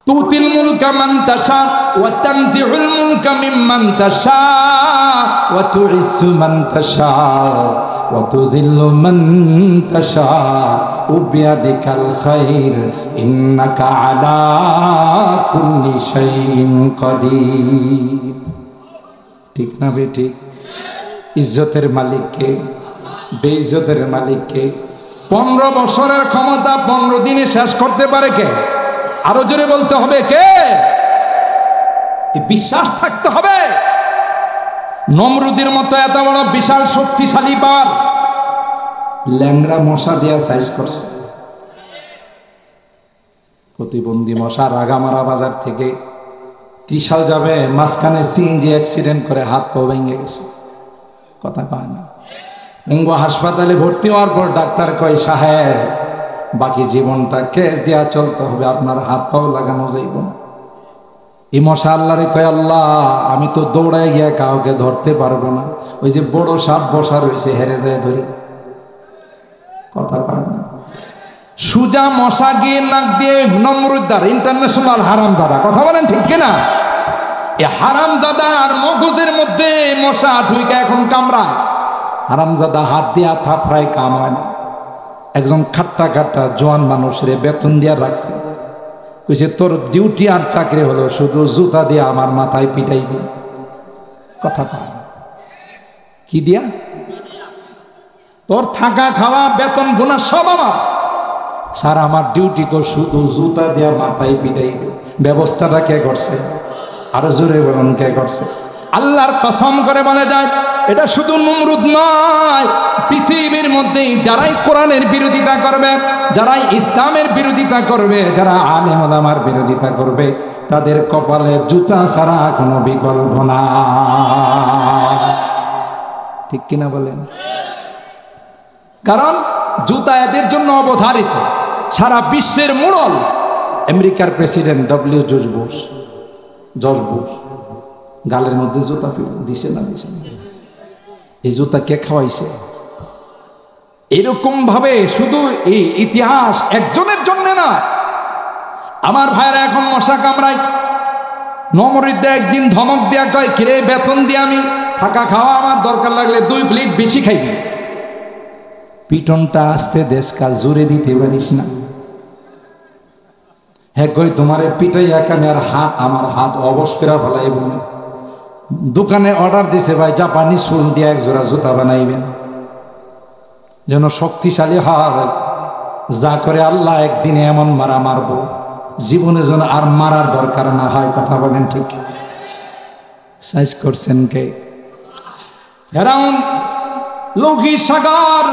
তুতিল মুলকা মান তাশা ওয়া তানজিউল মুলকা মিম্মান তাশা ওয়া তুইজ্জু মান তাশা ওয়া তুযিল্লু মান তাশা বিয়াদিকাল খায়র ইন্নাকা আলা কুল্লি শাইইন কাদির। ঠিক না বেঠিক? ইজ্জতের মালিক কে? বেইজ্জতের মালিক কে? 15 বছরের ক্ষমতা 15 দিনে শেষ করতে পারে কে? আরো জোরে বলতে হবে কে? বিশ্বাস থাকতে হবে। নমরুদের মতো এত বড় বিশাল শক্তিশালী পাওয়ার ল্যাংড়া মশা দিয়া সাইজ করছে। প্রতিবন্ধী মশা রাগামারা বাজার থেকে ত্রিশাল যাবে, মাঝখানে সিএনজি অ্যাক্সিডেন্ট করে হাত পা ভেঙে গেছে। কথা কয় না? অঙ্গ হাসপাতালে ভর্তি হওয়ার পর ডাক্তার কয়, সাহেব বাকি জীবনটা কেস দিয়া চলতে হবে, আপনার হাত পাও লাগানো যাইব না। এই মশা আল্লাহরে কয়, আল্লাহ আমি তো দৌড়ায় গিয়া কাউকে ধরতে পারবো না, ওই যে বড় সাপ বসা রয়েছে হেরে যায় ধরে। কথা পারে না। সুজা মশা গিয়ে নাক দিয়ে নমরুদ্দার ইন্টারন্যাশনাল হারামজাদা, কথা বলেন ঠিক কিনা? এই হারামজাদার মগজের মধ্যে মশা ঢুইকা এখন কামড়ায়। হারামজাদা হাত দিয়া থাফরায় কাম হয় না। একজন খাট্টা খাট্টা জোয়ান মানুষের বেতন দিয়া রাখছে, কইছে তোর ডিউটি আর চাকরি হলো শুধু জুতা দিয়ে আমার মাথায় পিটাইবি। কথা পায় না। কি দিয়া? তোর থাকা খাওয়া বেতন গুনা সব আমার, স্যার আমার ডিউটি কো শুধু জুতা দিয়া মাথায় পিটাইবে। ব্যবস্থাটা কে করছে? আরো জোরে বলুন কে করছে? আল্লাহর কসম করে বলে যায়, এটা শুধু নমরুদ নয়, পৃথিবীর মধ্যেই যারাই কোরআনের বিরোধিতা করবে, যারাই ইসলামের বিরোধিতা করবে, যারা আলেম ওলামার বিরোধিতা করবে, তাদের কপালে জুতা ছাড়া কোনো বিকল্প না। ঠিক কিনা বলেন? কারণ জুতা এদের জন্য অবধারিত। সারা বিশ্বের মোড়ল আমেরিকার প্রেসিডেন্ট জর্জ বুশ গালের মধ্যে জুতা দিছে না দিছে না? এই জুতা কে খাওয়াইছে? এরকম ভাবে শুধু এই ইতিহাস একজনের জন্য না। আমার ভাইরা এখন মশা কামড়ায়, নমরুদ্দা একদিন ধমক দেয়া কয়, কিরে বেতন দিয়ে আমি থাকা খাওয়া আমার দরকার লাগলে 2 প্লেট বেশি খাইবি। পিটনটা আসতে দেশকা জোরে দিতে পারিস না। হ্যাঁ কই তোমারে পিটাই এখানে আর হাত আমার হাত অবশ করে ফেলাইব না। দোকানে অর্ডার দিছে ভাই জাপানি সুল দিয়ে 1 জোড়া জুতা বানাইবেন যেন শক্তিশালী হয়। যা করে আল্লাহ একদিনে এমন মারা মারব জীবনে যেন আর মারার দরকার না হয়। কথা বলেন ঠিক? সাইজ করছেন কে? ফেরাউন লোকি সাগর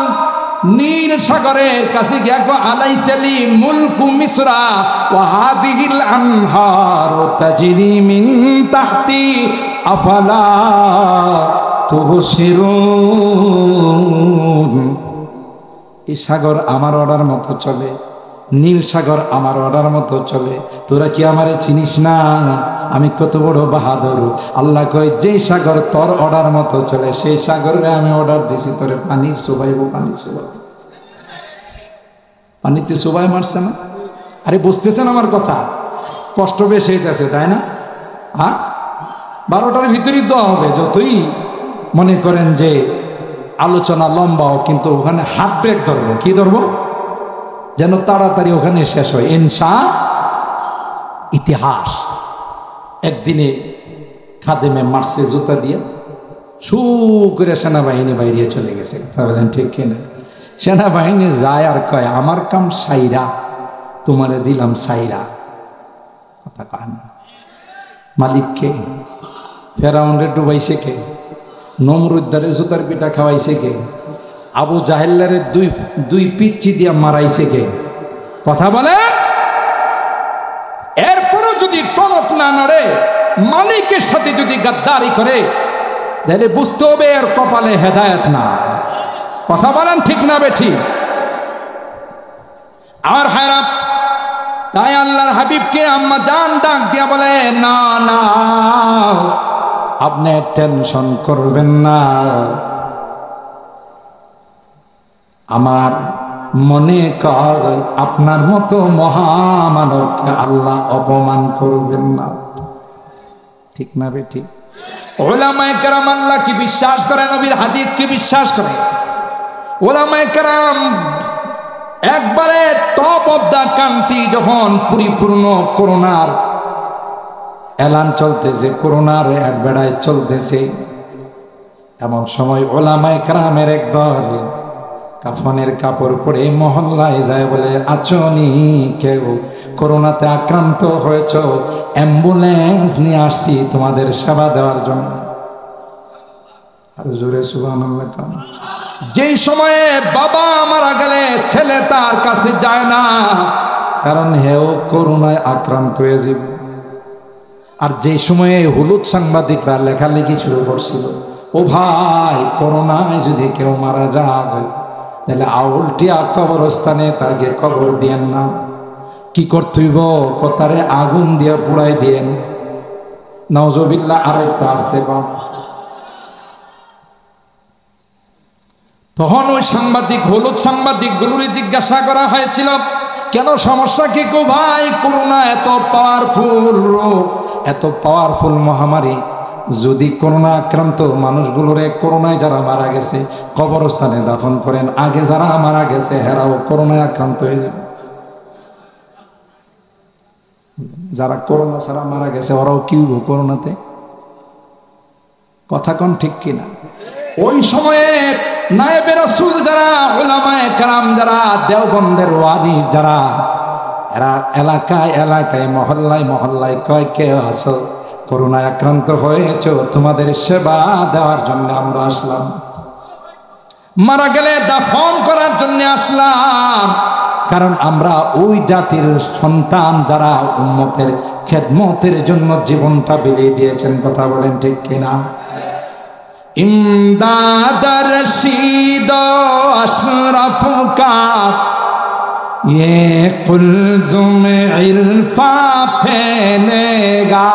নীল সাগরের কাছে গিয়া আলাইসালি মুলকু মিসরা ওয়া হাদিহিল আনহার তাজরি মিন তাহতি আফালা তুবসিরুন। এই সাগর আমার অর্ডার মতো চলে, নীল সাগর আমার অর্ডার মতো চলে, তোরা কি আমারে চিনিস না? আমি কত বড় বাহাদুর। আল্লাহ কয়, যে সাগর তোর অর্ডার মতো চলে সেই সাগরে আমি অর্ডার দিছি তোরে পানির চোবাইব। পানি চোবাই, পানিতে চোবাই মারছে না? আরে বুঝতেছেন আমার কথা? কষ্ট বেশ হইতেছে তাই না? হ্যাঁ, 12টার ভিতরেই দেওয়া হবে। যতই মনে করেন যে আলোচনা লম্বাও, কিন্তু ওখানে হাত ব্রেক ধরবো। কি ধরবো? যেন তাড়াতাড়ি ওখানে শেষ হয়। ইতিহাস একদিনে খাদেমে মারছে জুতা দিয়ে, শু করে সেনাবাহিনী বাইরে চলে গেছে। বলেন ঠিক কিনা? সেনাবাহিনী যায় আর কয়, আমার কাম সাইরা, তোমারে দিলাম সাইরা। কথা কয় না। মালিককে ফেরাউনরে ডুবাইছে কে? নমরুদ্দারে জুতার পিঠা খাওয়াইছে কে? আবু জাহেল্লারে দুই পিচ্ছি দিয়া মারাইছে কে? কথা বলে। এরপরও যদি টনক না নড়ে, মালিকের সাথে যদি গাদ্দারি করে, তাহলে বুঝতে হবে এর কপালে হেদায়েত না। কথা বলেন ঠিক না বেঠিক? আমার ভাইরা, তাই আল্লাহর হাবিবকে আম্মা জান ডাক দিয়া বলে, না না আপনি টেনশন করবেন না, আমার মনে কর আপনার মতো মহামানবকে আল্লাহ অপমান করবেন না। ঠিক না বেটি? ওলামায়ে কেরাম আল্লাহ কি বিশ্বাস করে, নবীর হাদিস কি বিশ্বাস করে? ওলামায়ে কেরাম একবারে টপ অফ দা কান্ট্রি, যখন পরিপূর্ণ করোনার এলান চলতেছে, করোনার বেড়ায় চলতেছে, এমন সময় ওলামায়ে কেরামের একদল কাফনের কাপড় পরে মহল্লায় যায় বলে, আচনি কেউ করোনাতে আক্রান্ত হয়েছ, অ্যাম্বুলেন্স নিয়ে আসছি তোমাদের সেবা দেওয়ার জন্য। আর জোরে সুবহানাল্লাহ। যেই সময়ে বাবা মারা গেলে ছেলে তার কাছে যায় না, কারণ হেও করোনায় আক্রান্ত হয়ে যাবে। আর যে সময়ে হলুদ সাংবাদিকরা লেখালেখি শুরু করছিল, ও ভাই করোনায় যদি কেউ মারা যায় তাহলে আউলটিয়া কবরস্থানে তাকে কবর দিয়েন না। কি করতেইব? কতারে আগুন দিয়ে পুড়াই দিয়েন। নাউজুবিল্লাহ। আরেকটা আসতে কম। তখন ওই সাংবাদিক, হলুদ সাংবাদিক গুলোরে জিজ্ঞাসা করা হয়েছিল, কেন, সমস্যা কি? কো ভাই করোনা এত পাওয়ারফুল রোগ, এত পাওয়ারফুল মহামারী, যদি করোনা আক্রান্ত মানুষগুলোরে, করোনায় যারা মারা গেছে কবরস্থানে দাফন করেন, আগে যারা মারা গেছে হেরাও করোনায় আক্রান্ত হয়ে যাবে। যারা করোনা ছাড়া মারা গেছে ওরাও কি হইব করোনাতে? কথা কোন ঠিক কিনা? ওই সময়ে নায়েবে রাসূল যারা, উলামায়ে কেরাম যারা, দেওবন্দের ওয়ারিস যারা, এরা এলাকায় এলাকায় মহল্লায় মহল্লায় কয়, কে আছো করোনায় আক্রান্ত হয়েছে, তোমাদের সেবা দেওয়ার জন্য আমরা আসলাম, মারা গেলে দাফন করার জন্য আসলাম। কারণ আমরা ওই জাতির সন্তান যারা উম্মতের খেদমতের জন্য জীবনটা বিলিয়ে দিয়েছেন। কথা বলেন ঠিক কিনা? ইমদাদ রশিদ আশরাফ কা ये कुल्जुम इरफा फैलेगा।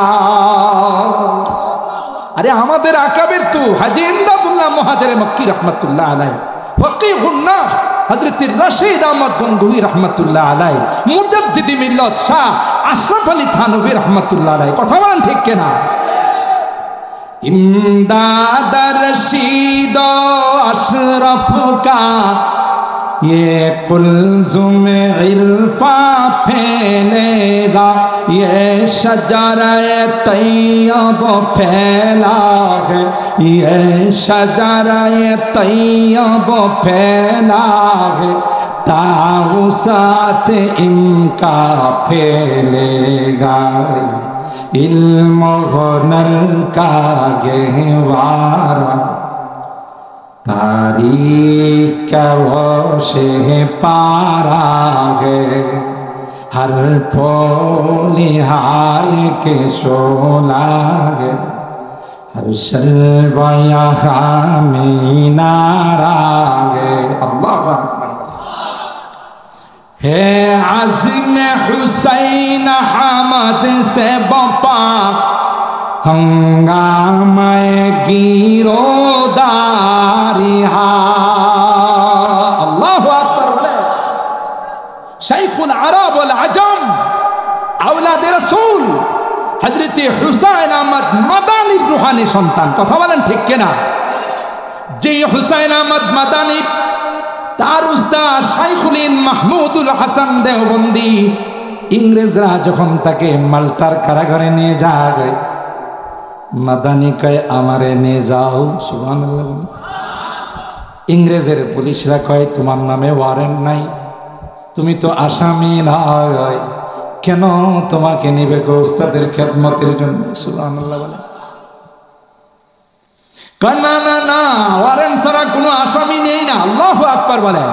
अरे আমাদের আকাবের তো হাজী ইমদাদুল্লাহ মুহাজির মক্কি রাহমাতুল্লাহ আলাইহি, ফকিহুন নাস হযরত রশিদ আহমদ গঙ্গোহী রাহমাতুল্লাহ আলাইহি, মুজাদ্দিদ মিল্লাত শাহ আশরাফ আলী থানভী রাহমাতুল্লাহ আলাইহি। কথা বলেন ঠিক কিনা? इमदाद रशीद अशरफ का ये कुल्जुम इरफा फैलेगा, ये शजरे तैयब फैला है, ये शजरे तैयब फैला है, ताउसात इनका फैलेगा, इल्म हुनर का गहवारा, तारीख का वोशे पारा है, हर पोलिहाय के शोला है, हर शल्वाया मीनारा है। अल्लाह अकबर। है आज़िम हुसैन हमद से बपा हंगामे गिरोदारिहा। अल्लाहु अकबर। बोले शाइखुल अरब वल अजम औलाद रसूल हजरत हुसैन अहमद मदानी रूहानी सन्तान। कथा बोलेन ठीक किना? जे हुसैन अहमद मदानी তার উস্তাদ শাইখুল মাহমুদুল হাসান দেওবন্দি, ইংরেজরা যখন তাকে মাল্টার কারাগারে নিয়ে যায়, মাদানি কয় আমারে নিয়ে যাও। সুবহানাল্লাহ। ইংরেজের পুলিশরা কয় তোমার নামে ওয়ারেন্ট নাই, তুমি তো আসামি নয়, কেন তোমাকে নিবে গো উস্তাদের খেদমতের জন্য? সুবহানাল্লাহ। বলে না না না, ওয়ারেন্ট ছাড়া কোনো আসামি নেই না। আল্লাহু আকবার। বলে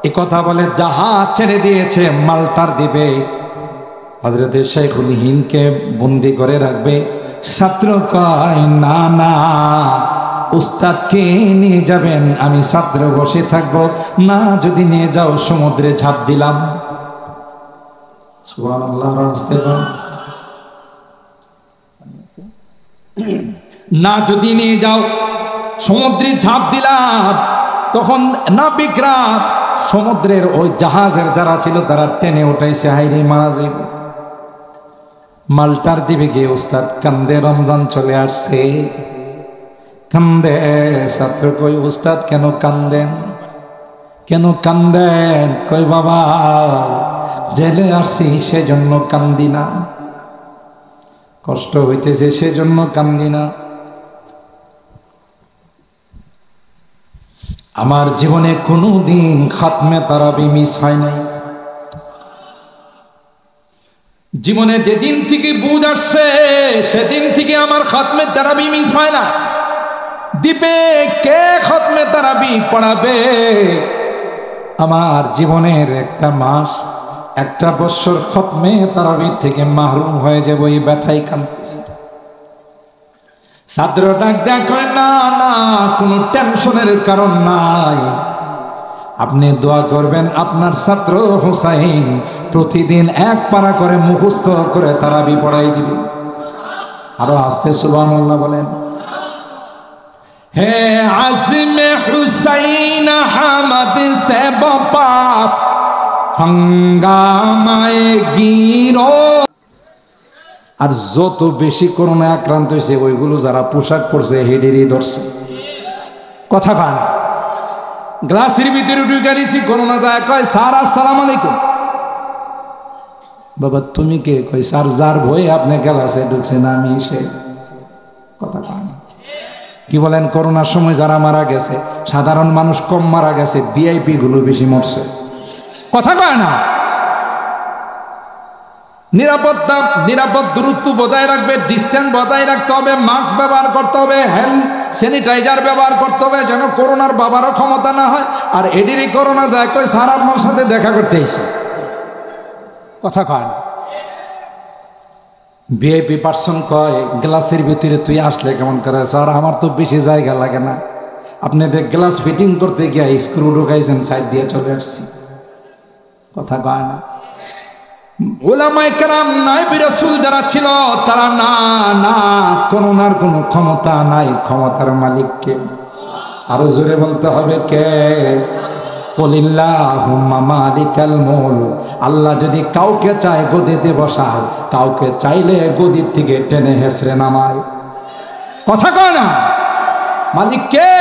এই কথা বলে জাহাজ ছেড়ে দিয়েছে মাল্টার দ্বীপে, হযরত শাইখুল হিন্দকে বন্দি করে রাখবে। ছাত্র কয় না না, উস্তাদকে নিয়ে যাবেন, আমি ছাত্র বসে থাকবো না, যদি নিয়ে যাও সমুদ্রে ঝাঁপ দিলাম। সুবহানাল্লাহ। না যদি নিয়ে যাও সমুদ্রে ঝাঁপ দিলাম, তখন নাবিকরা সমুদ্রের ওই জাহাজের যারা ছিল তারা টেনে উঠাইছে, হাইরে মারা যাইব। মালটার দিবে গিয়ে উস্তাদ কান্দে, রমজান চলে আসছে, কান্দে। ছাত্র কই উস্তাদ কেন কান্দেন, কেন কান্দেন? কই বাবা জেলে আসছি সেজন্য কান্দি না, কষ্ট হইতেছে সেজন্য কান্দি না। আমার জীবনে কোনো দিন খাতমে তারাবি মিস হয় নাই। জীবনে যেদিন থেকে বুঝ আসছে সেদিন থেকে আমার খাতমে তারাবি মিস হয় না। দ্বীপে কে খাতমে তারাবি পড়াবে? আমার জীবনের একটা মাস, একটা বছর খাতমে তারাবি থেকে মাহরুম হয়ে যাব, এই ব্যথাই কাঁদতেছে। ছাত্র ডাক দেখো, না না কোনো টেনশনের কারণ নাই, আপনি দোয়া করবেন আপনার ছাত্র হুসাইন প্রতিদিন এক পারা করে মুখস্থ করে তারাবি পড়াই দিবে। আরো আস্তে সুবহানাল্লাহ বলেন। হে আজমে হুসাইন হামদ সে বাপা হঙ্গামায়ে গিরো। আর যত বেশি করোনা আক্রান্ত হয়েছে ওইগুলো যারা পোশাক পরছে হেডেরই ধরছে। কথা কয় না, গ্লাসের ভিতরে ঢুকে দিয়েছি, করোনা যায় কয় স্যার আসসালামু আলাইকুম। বাবা তুমি কে? কই স্যার যার ভয়ে আপনি গ্লাসে ঢুকছেন আমি সে। কথা কয় না। কি বলেন? করোনার সময় যারা মারা গেছে সাধারণ মানুষ কম মারা গেছে, ভিআইপি গুলো বেশি মরছে। কথা কয় না। নিরাপত্তা, নিরাপদ দূরত্ব বজায় রাখবে, ডিস্টেন্স বজায় রাখতে হবে, মাস্ক ব্যবহার করতে হবে, হ্যান্ড স্যানিটাইজার ব্যবহার করতে হবে, যেন করোনার বাবারও ক্ষমতা না হয়। আর এডিরই করোনা যায় কই স্যার আপনার সাথে দেখা করতে এসে। কথা কয় না। ভিআইপি পার্সন কয় গ্লাসের ভিতরে তুই আসলে কেমন করে? স্যার আমার তো বেশি জায়গা লাগে না, আপনি দেখ গ্লাস ফিটিং করতে গিয়ে স্ক্রু ঢুকাইছেন, সাইড দিয়ে চলে আসছি। কথা কয় না। উলামায়ে কেরাম নায়েবে রাসূল যারা ছিল তারা না না করোনার কোনো ক্ষমতা নাই, ক্ষমতার মালিক কে? আরো জোরে বলতে হবে কে? কুলিল্লাহুম্মা মালিকাল মুলক। আল্লাহ যদি কাউকে চায় গদিতে বসায়, কাউকে চাইলে গদির থেকে টেনে হেসড়ে নামায়। কথা কয় না। মালিক কে?